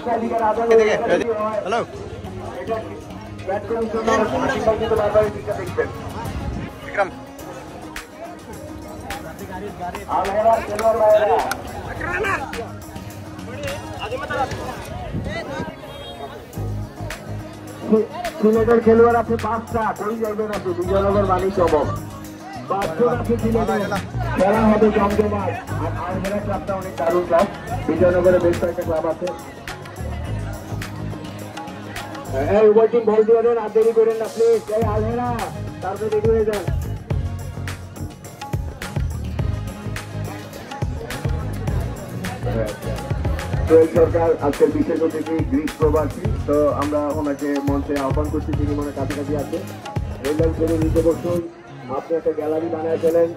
Hello Vikram সিলেটের খেলোয়াড় আছে 5টা, কই যাইবেন আছে বিজয়নগর মানি চমক 5 জন আছে সিলেটে। খেলা হবে জমজমাট। আর আলহেরা ক্লাবটা অনেক দারুণ ক্লাব, বিজয়নগরে বেশ কয়েকটা ক্লাব আছে। এই উভয় টিম বল দিয়ে দেন, আর দেরি করেন না প্লিজ। এই আলহেরা তারপরে রেডি হয়ে যান। সরকার আজকের বিশেষ অতিথি গ্রিস প্রবাসী, তো আমরা ওনাকে মঞ্চে আহ্বান করছি, তিনি মনে কাছাকাছি আছে। রেল লাইন ছেড়ে নিচে বসুন, আপনি একটা গ্যালারি বানায় ফেলেন।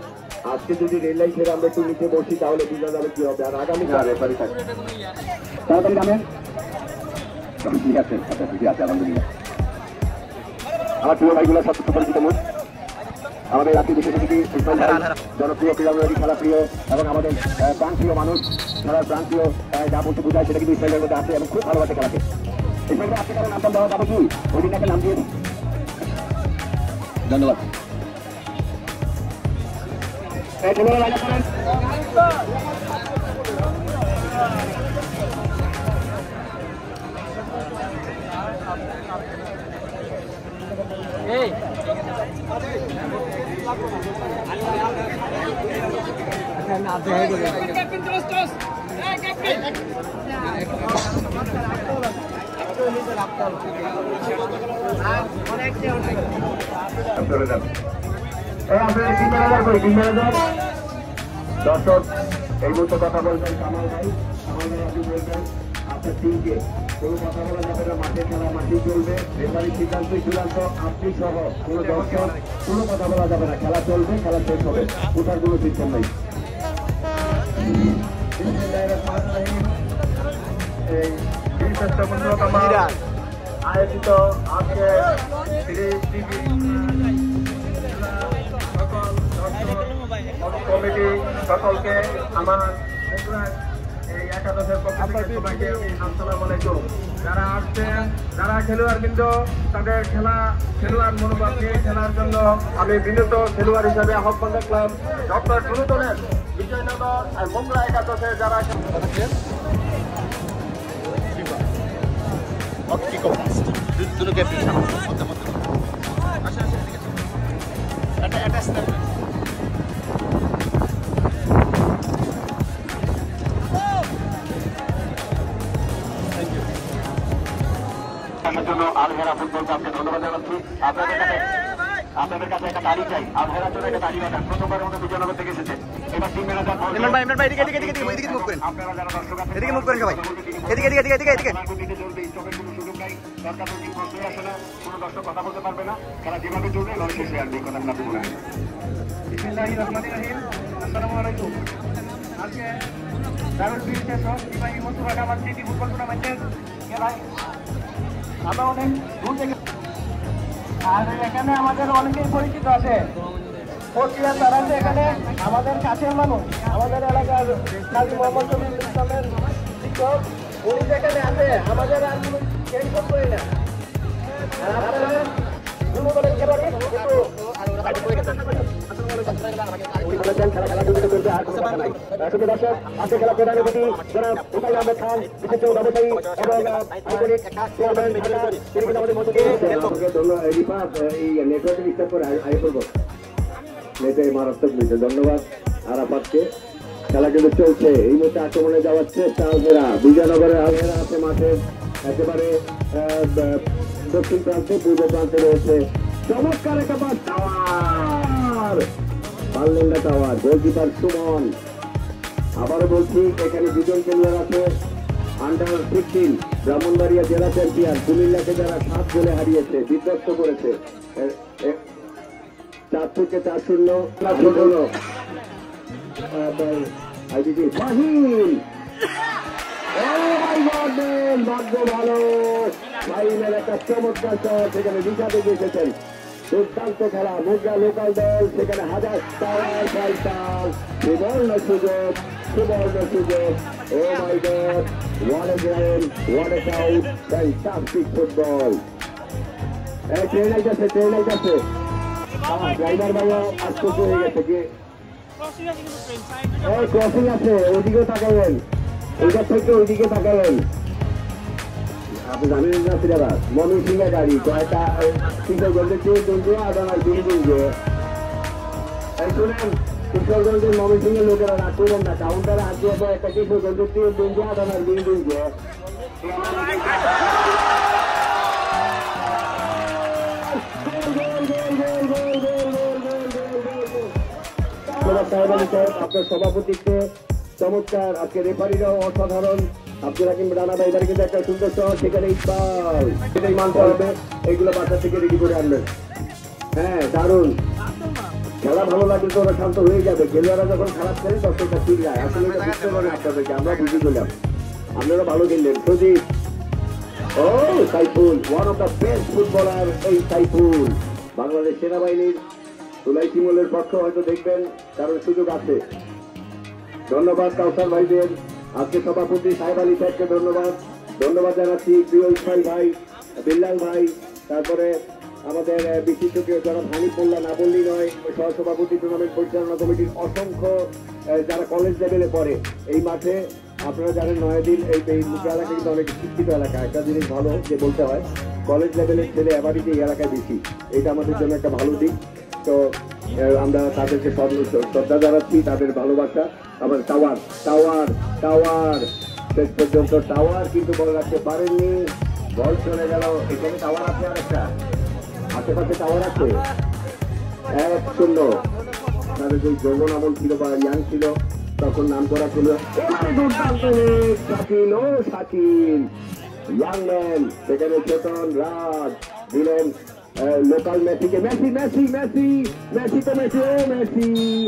আজকে যদি রেল লাইন ছেড়ে আমরা একটু নিচে বসি তাহলে বোঝা যাবে কি হবে। আর আগামী রেফারি থাকবে, তাড়াতাড়ি নামেন। ঠিক আছে, আচ্ছা ঠিক আছে, আলহামদুলিল্লাহ। আমার প্রিয় ভাইগুলো সব পরিচিত মুখ, আমাদের রাজ্যের বিশেষ অতিথি জনপ্রিয় ক্রীড়াবিদ, খেলা প্রিয় এবং আমাদের প্রাণপ্রিয় মানুষ, খেলার প্রাণপ্রিয় যা বলতে বোঝায় সেটা কিন্তু ইসরায়েলের মধ্যে আছে এবং খুব ভালোবাসে খেলাকে। ইসরায়েলের আজকে কারো নামটা দেওয়া যাবে কি? ওই দিন একটা নাম দিয়ে দিই। ধন্যবাদ। দর্শক এই মুহূর্তে কথা বলবেন কামাল ভাই, আপনি বলবেন আপনার টিমকে কোনো কথা বলা যাবে না, মাঠে খেলা মাঠেই চলবে, রেফারির সিদ্ধান্ত চূড়ান্ত, আপনি সহ কোনো দর্শক কোনো কথা বলা যাবে না, খেলা চলবে, খেলা শেষ হবে, ওঠার কোনো সিস্টেম নেই। আয়োজিত আজকে কমিটি সকলকে আমার এই একাদশের পক্ষ থেকে সবাইকে আসসালামু আলাইকুম। যারা আসছেন, যারা খেলোয়াড় কিন্তু তাদের খেলোয়াড় মনোভাব নিয়ে খেলার জন্য আমি বিনীত খেলোয়াড় হিসাবে আহ্বান রাখলাম ডক্টর সুরতনের বিজয়নগর আর মোংলা একাদশে যারা জন্য আলহেরা ফুটবল ক্লাবকে ধন্যবাদ জানাচ্ছি। আপনাদের কাছে একটা গাড়ি চাই, আলহেরার জন্য একটা গাড়ি বানান, প্রথমবারের মতো বিজয়নগর থেকে এসেছে। এবার টিম ম্যানেজার আপনারা যারা দর্শক আছেন এদিকে মুভ করেন, সবাই এদিকে চলবে, চোখের কোনো সুযোগ নাই, সরকার কোনো প্রশ্নই আসে না, কোনো দর্শক কথা বলতে পারবে না, খেলা যেভাবে চলবে লড় শেষ হয়ে আসবে, এই কথা আপনি বলে নেন। বিসমিল্লাহির রহমানির রহিম। আসসালামু আলাইকুম। আজকে দারুল বীরদের সহযোগী বাহিনী মনসুরা আমার সিটি ফুটবল টুর্নামেন্টের খেলায় আমরা অনেক দূর থেকে, আর এখানে আমাদের অনেকেই পরিচিত আছে। তারা যে এখানে আমাদের কাছের মানুষ, আমাদের এলাকার কাজী মোহাম্মদ শফিউল ইসলামের শিক্ষক, উনি যেখানে আছে আমাদের আর কোনো চেঞ্জ করতে না। মারাত্মক বিষয়, ধন্যবাদ আরাফাতকে। খেলা কিন্তু চলছে, এই মুহূর্তে আক্রমণে যাওয়ার চেষ্টা আলহেরা, বিজয়নগরের আলহেরা আছে মাঠে একেবারে দক্ষিণ প্রান্তে, পূর্ব প্রান্তে রয়েছে চমৎকার একটা পাস, টাওয়ার পারলেন না, টাওয়ার গোলকিপার সুমন। আবারও বলছি এখানে দুজন খেলোয়াড় আছে আন্ডার-15 ব্রাহ্মণবাড়িয়া জেলা চ্যাম্পিয়ন, কুমিল্লাকে যারা 7 গোলে হারিয়েছে, বিধ্বস্ত করেছে। 4 থেকে 4-0 ভালো ফাইনাল একটা চমৎকার শট, সেখানে বিশাদে এসেছেন। দুর্দান্ত খেলা, মুগরা লোকাল দল, সেখানে হাজার টাওয়ার, সুবর্ণ সুযোগ Oh my God! What a game! What a shout! Fantastic football! Train আইতাছে ড্রাইভার ভাইয়া আশ্চর্য হয়ে গেছে কি ক্রসিং আছে ওইদিকে তাকাবেন ওইটার থেকে ওইদিকে তাকাবেন আপনি জানেন না সিলেবাস ময়মনসিংহের গাড়ি কয়টা কিশোরগঞ্জের ট্রেন আদানার বিল্ডিং যে শুনেন কিশোরগঞ্জের ময়মনসিংহের লোকেরা রাগ করবেন না কাউন্টারে আগে একটা কিশোরগঞ্জের ট্রেন আদানার বিল্ডিং যে আপনার সভাপতিত্বে চমৎকার আজকে রেফারিরাও অসাধারণ আব্দুল হাকিম রানা ভাই এবারে কিন্তু একটা সুন্দর শট সেখানে ইকবাল সেটাই মানতে হবে এইগুলো বাচ্চা থেকে রেডি করে আনবেন হ্যাঁ দারুণ খেলা ভালো লাগলে তো ওরা শান্ত হয়ে যাবে খেলোয়াড়রা যখন খারাপ করে দর্শকটা ঠিক যায় আসলে এটা বুঝতে পারেন আপনাদেরকে আমরা বুঝে গেলাম আপনারা ভালো খেললেন সজিব ও Saiful one of the best footballer এই সাইফুল বাংলাদেশ সেনাবাহিনীর তুলাই শিমলের পক্ষ হয়তো দেখবেন কারণ সুযোগ আছে ধন্যবাদ কাউসার ভাইদের আজকে সভাপতি সাহেব আলী সাহেবকে ধন্যবাদ জানাচ্ছি প্রিয় ইসমাইল ভাই বিল্লাল ভাই তারপরে আমাদের বিশিষ্ট যারা হানি পড়লা না বললেই নয় সহসভাপতি টুর্নামেন্ট পরিচালনা কমিটির অসংখ্য যারা কলেজ লেভেলে পড়ে এই মাঠে আপনারা জানেন নয়াদিন এই এলাকা কিন্তু অনেক শিক্ষিত এলাকা একটা জিনিস ভালো যে বলতে হয় কলেজ লেভেলের ছেলে এবারই এই এলাকায় বেশি এটা আমাদের জন্য একটা ভালো দিক তো আমরা তাদেরকে শ্রদ্ধা জানাচ্ছি তাদের ভালোবাসা আবার টাওয়ার শেষ পর্যন্ত টাওয়ার কিন্তু বল রাখতে পারেননি বল চলে গেল এখানে টাওয়ার আছে আর একটা আশেপাশে টাওয়ার আছে 1-0 তাদের যে যৌবন আমল ছিল বা ইয়াং ছিল তখন নাম করা ছিল শাকিল ইয়াং ম্যান সেখানে চেতন রাজ দিলেন লোকাল মেসিকে মেসি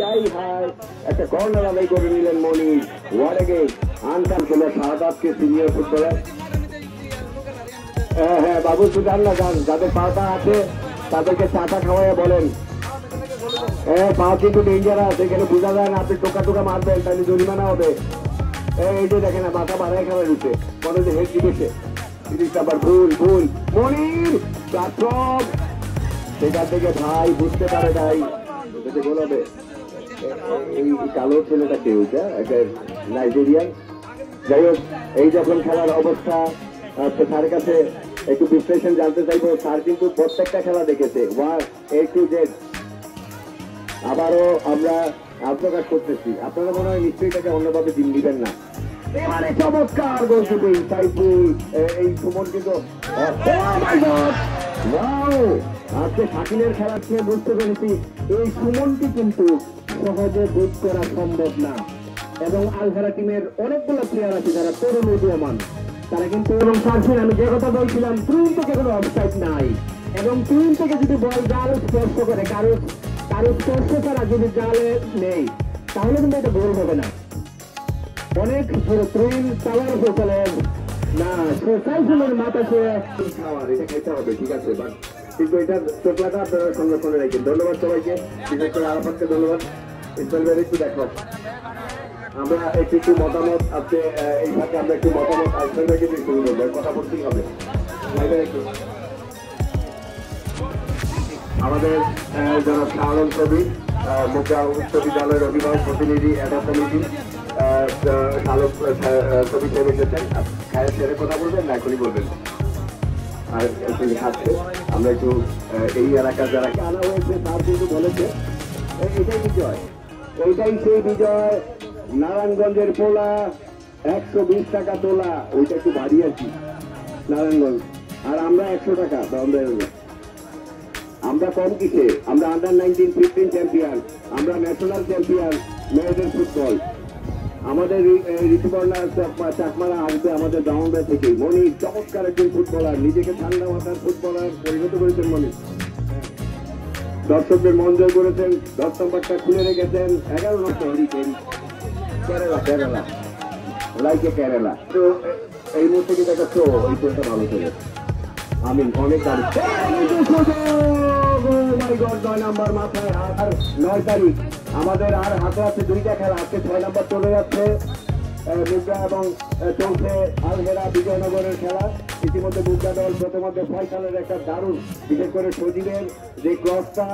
আই হাই একটা কর্নার আদায় করে নিলেন মনির ওয়ার্ড আগে আনকাম ছিল শাহাদাতকে সিনিয়র ফুটবলার হ্যাঁ বাবু সুজান না যান যাদের পাটা আছে তাদেরকে চাটা খাওয়াইয়া বলেন পা কিন্তু ডেঞ্জারাস এখানে বোঝা যায় না আপনি টোকা মারবেন তাহলে জরিমানা হবে এই যে দেখেন না মাথা বাড়ায় খাওয়া দিচ্ছে মনে হচ্ছে হেড দিতেছে আবার ভুল মনির সেখান থেকে ভাই বুঝতে পারে নাই গোল হবে এই কালো ছেলেটা কে ওইটা একটা নাইজেরিয়ান যাই হোক এই যখন খেলার অবস্থা স্যারের কাছে একটু বিশ্লেষণ জানতে চাইবো স্যার কিন্তু প্রত্যেকটা খেলা দেখেছে A to Z আবারও আমরা আত্মপ্রকাশ করতেছি আপনারা মনে হয় নিশ্চয়ই তাকে অন্যভাবে দিন দিবেন না এবারে চমৎকার গোলকিপিং সাইফুল এই সুমন কিন্তু আজকে শাকিলের খেলা খেয়ে বুঝতে পেরেছি এই সুমনটি কিন্তু সহজে বুঝ করা সম্ভব না এবং আলঘারা টিমের অনেকগুলো প্লেয়ার আছে যারা তরুণ উদীয়মান তারা কিন্তু এবং সার্ফিন আমি যে কথা বলছিলাম টুইন থেকে কোনো অফসাইড নাই এবং টুইন থেকে যদি বল জাল স্পর্শ করে কারো স্পর্শ ছাড়া যদি জালে নেই তাহলে কিন্তু এটা গোল হবে না অনেক টুইন টাওয়ার হয়ে চলে না সাইফুলের মাথা ছুঁয়ে খাওয়ার এটা খেতে হবে ঠিক আছে বাট কিন্তু এটা চোখলাটা আপনারা সংরক্ষণে রাখেন ধন্যবাদ সবাইকে বিশেষ করে আরাফাতকে ধন্যবাদ ইসমাইল ভাই একটু দেখো আমরা একটু মতামত আজকে এই ভাগে আমরা একটু মতামত ইসমাইল ভাইকে দিয়ে শুরু করবো কথা বলতেই হবে আমাদের যারা শাহরুখ ছবি মোকা উচ্চ বিদ্যালয়ের অভিভাবক প্রতিনিধি অ্যাডা কমিটি শাহরুখ ছবি সাহেব এসেছেন খায়ের ছেড়ে কথা বলবেন না এখনই বলবেন আর খাচ্ছে আমরা একটু এই এলাকার যারা আনা হয়েছে তার কিন্তু বলেছে এটাই বিজয় এইটাই সেই বিজয় নারায়ণগঞ্জের পোলা 120 টাকা তোলা ওইটা একটু বাড়িয়েছি নারায়ণগঞ্জ আর আমরা 100 টাকা আমরা কম কিসে আমরা আন্ডার 19-15 চ্যাম্পিয়ন আমরা ন্যাশনাল চ্যাম্পিয়ন মেয়েদের ফুটবল আমাদের ঋতুপর্ণা চাকমারা আসবে আমাদের দামোদর থেকে মনির চমৎকার একজন ফুটবলার নিজেকে ঠান্ডা মাথার ফুটবলার পরিণত করেছেন মনির দর্শকদের মন জয় করেছেন 10 নম্বরটা খুলে রেখেছেন 11 নম্বর কেরালা লাইকে কেরালা তো এই মুহূর্তে কি দেখাচ্ছ ওই টোলটা ভালো চলে আমি অনেক গাড়ি 9 নম্বর মাথায় আর 9 তারিখ আমাদের আর হাতে আছে 2টা খেলা আজকে 6 নম্বর চলে যাচ্ছে মুদ্রা এবং চলছে আলহেরা বিজয়নগরের খেলা। ইতিমধ্যে মুদ্রা দল প্রথমত ফয়সালের একটা দারুণ, বিশেষ করে সজীবের যে ক্রসটা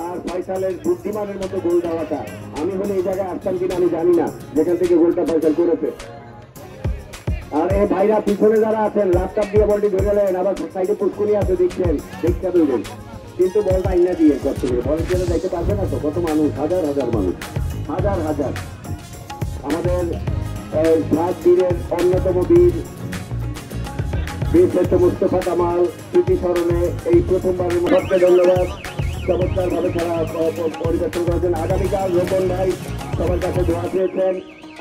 আর ফয়সালের বুদ্ধিমানের মতো গোল দেওয়াটা, আমি হলে এই জায়গায় আসতাম কিনা আমি জানি না, যেখান থেকে গোলটা ফয়সাল করেছে। আর এই ভাইরা পিছনে যারা আছেন ল্যাপটপ দিয়ে বলটি ধরে গেলেন, আবার সাইডে পুষ্কুনি আছে দেখছেন, দেখতে দেবেন, কিন্তু বলটা আইনা দিয়ে কষ্ট করে বল ছেড়ে দেখতে পারবে না তো, কত মানুষ, হাজার হাজার মানুষ, হাজার হাজার। আমাদের 7 বীরের অন্যতম বীর শ্রেষ্ঠ মুস্তফা কামাল স্মৃতি স্মরণে এই প্রথমবারের মধ্যে ধন্যবাদ। চমৎকার ভাবে খেলা পরিদর্শন করেছেন। আগামীকাল রোপন ভাই সবার কাছে দোয়া চেয়েছেন।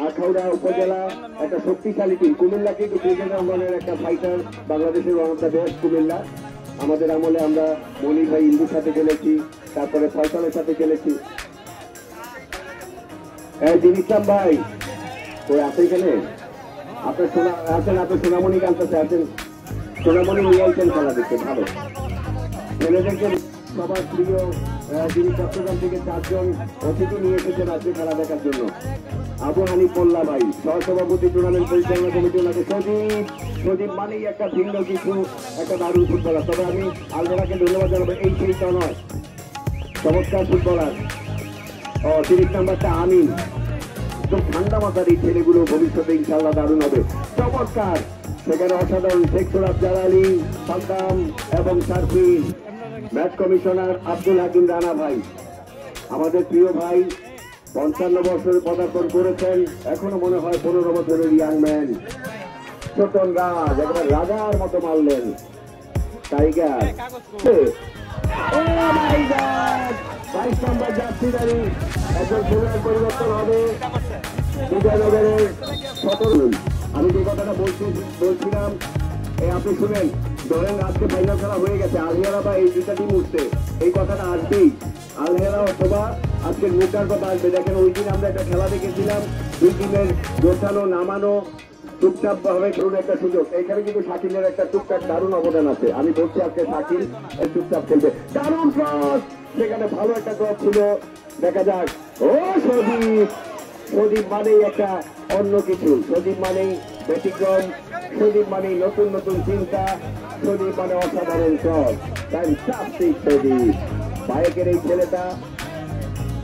আখাউড়া উপজেলা একটা শক্তিশালী টিম, কুমিল্লা কিন্তু ক্রিকেট অঙ্গনের একটা ফাইটার, বাংলাদেশের one of the best Comilla. আমাদের আমলে আমরা মনির ভাই ইন্দুর সাথে খেলেছি, তারপরে ফয়সালের সাথে খেলেছি। ইসলাম ভাই ওই আছে এখানে, আপনার আছেন, আপনার সোনামণি কান্তাতে আছেন, সোনামণি নিয়ে আইছেন খেলা দেখতে, ভালো ছেলেদেরকে সবার প্রিয়। যিনি চট্টগ্রাম থেকে 4 জন অতিথি নিয়ে এসেছেন আজকে খেলা দেখার জন্য। আবু হানিফ মোল্লা ভাই সহসভাপতি, টুর্নামেন্ট পরিচালনা কমিটি, ওনাকে সজীব মানেই একটা ভিন্ন কিছু, একটা দারুণ ফুটবলার। তবে আমি আলমেরাকে ধন্যবাদ জানাবো, এই সেইটা নয়, চমৎকার ফুটবলার। 30 নাম্বারটা আমিন, খুব ঠান্ডা মাথার এই ছেলেগুলো ভবিষ্যতে ইনশাল্লাহ দারুণ হবে, চমৎকার। সেখানে অসাধারণ শেখ সুরাব জালালি, সাদ্দাম এবং শারফিন। ম্যাচ কমিশনার আব্দুল হাকিম রানা ভাই, আমাদের প্রিয় ভাই, 55 বছরে পদার্পণ করেছেন, এখনো মনে হয় 15 বছরের ইয়াং ম্যান। ছোটন রাজ একেবারে রাজার মতো মারলেন টাইগার। 22 নম্বর যাত্রীদারি এখন সময়ের পরিবর্তন হবে বিজয়নগরের 17। আমি যে কথাটা বলছিলাম আপনি শুনেন, ধরেন আজকে ফাইনাল খেলা হয়ে গেছে, আলহেরা বা এই দুটা টিম উঠছে, এই কথাটা আসবেই। আলহেরা অথবা আজকের মুদ্রার কথা আসবে। দেখেন ওই দিন আমরা একটা খেলা দেখেছিলাম, 2 টিমের গোছানো নামানো চুপচাপ ভাবে খেলুন একটা সুযোগ। এইখানে কিন্তু শাকিলের একটা টুকটাক দারুণ অবদান আছে। আমি বলছি আজকে শাকিল চুপচাপ খেলবে, দারুণ ক্রস, সেখানে ভালো একটা ক্রস ছিল। দেখা যাক, ও সজীব মানেই একটা অন্য কিছু, সজীব মানেই ব্যতিক্রম, সজীব মানেই নতুন নতুন চিন্তা, সজীব মানে অসাধারণ ক্রস। ফ্যান্টাস্টিক সজীব, বাইকের এই ছেলেটা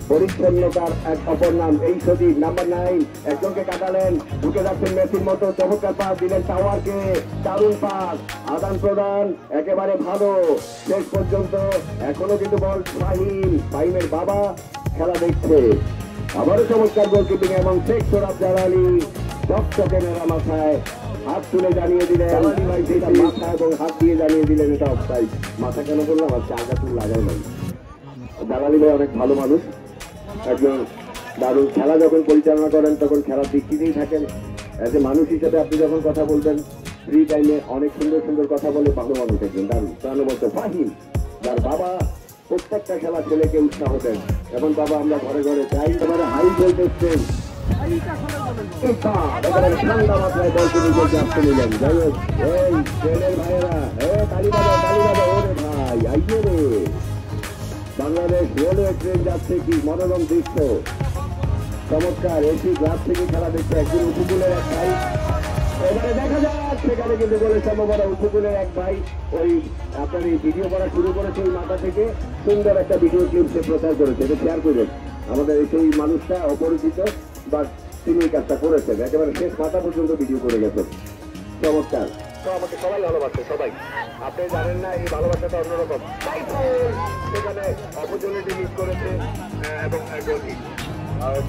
পরিচ্ছন্নতার এক অপর নাম। এই সজীব নাম্বার 9 একজনকে কাটালেন, ঢুকে যাচ্ছেন মেসির মতো, চমৎকার পাস দিলেন টাওয়ারকে, দারুণ পাস, আদান প্রদান একেবারে ভালো শেষ পর্যন্ত। এখনো কিন্তু বল ফাহিমের বাবা খেলা দেখছে, আবারও চমৎকার গোলকিপিং এবং শেখ সুরাব জালালি চকচকে মেরা মাথায় হাত তুলে জানিয়ে দিলেন, মাথা এবং হাত দিয়ে জানিয়ে দিলেন এটা অফসাইড। মাথা কেন বললাম, আজকে আগা তুল লাগাই নাই। জালালি ভাই অনেক ভালো মানুষ, একজন দারুণ। খেলা যখন পরিচালনা করেন তখন খেলার দৃষ্টিতেই থাকেন। এজ এ মানুষ হিসেবে আপনি যখন কথা বলবেন ফ্রি টাইমে অনেক সুন্দর সুন্দর কথা বলে, ভালো মানুষ একজন দারুণ প্রাণবন্ত। ফাহিম, যার বাবা প্রত্যেকটা খেলা ছেলেকে উৎসাহ দেন, এবং বাবা আমরা ঘরে ঘরে যাই, এবারে হাই ভোল্টেজ ট্রেন ঠান্ডা মাত্রায় দলকে নিজেকে আসতে নিলেন। যাই হোক, এই ট্রেনের ভাইয়েরা তালি বাবা ওরে ভাই আইয়ে রে, বাংলাদেশ রেলওয়ে ট্রেন যাচ্ছে, কি মনোরম দৃশ্য, চমৎকার। এসি গ্লাস থেকে খেলা দেখছে, একদিন উপকূলের এক ভাই, এবারে দেখা যাক সেখানে কিন্তু বলে সম্ভবত উপকূলের এক ভাই ওই আপনার এই ভিডিও করা শুরু করেছে, ওই মাথা থেকে সুন্দর একটা ভিডিও ক্লিপ সে প্রচার করেছে, এটা শেয়ার করবেন। আমাদের সেই মানুষটা অপরিচিত, বা তিনি এই কাজটা করেছেন, একেবারে শেষ মাথা পর্যন্ত ভিডিও করে গেছেন, চমৎকার। তো আমাকে সবাই ভালোবাসে, সবাই, আপনি জানেন না এই ভালোবাসাটা অন্যরকম। সেখানে অপরচুনিটি মিস করেছে এবং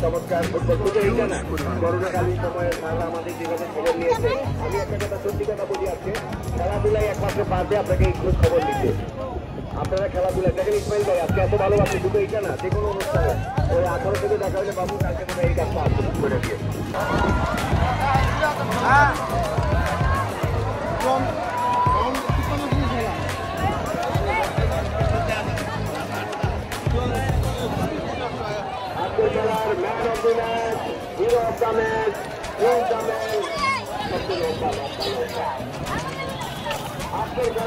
চমৎকার ফুটবল শুধু এইটা না, করোনাকালীন সময়ে তারা আমাদের যেভাবে খবর নিয়েছে, আমি একটা কথা সত্যি কথা বলি, আজকে খেলাধুলায় একমাত্র পারবে আপনাকে এই খোঁজ খবর দিতে। আপনারা খেলাধুলা দেখেন, ইসমাইল ভাই আজকে এত ভালোবাসে, শুধু এইটা না, যে কোনো অনুষ্ঠানে ওই 18 থেকে দেখা হলে বাবু কালকে মনে এই কাজটা করে দিয়ে man of the match, hero of the match, win the match, after the